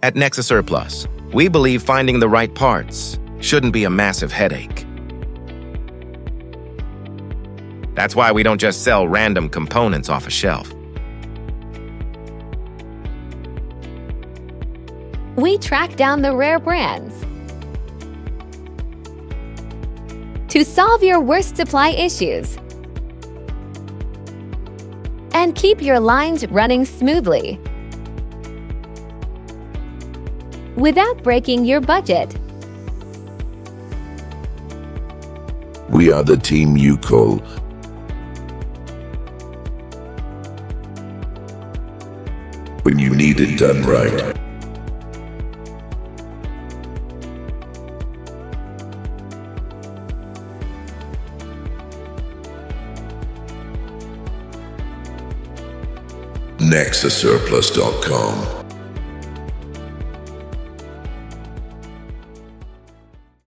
At NexaSurplus, we believe finding the right parts shouldn't be a massive headache. That's why we don't just sell random components off a shelf. We track down the rare brands to solve your worst supply issues and keep your lines running smoothly without breaking your budget. We are the team you call when you need it done right. NexaSurplus.com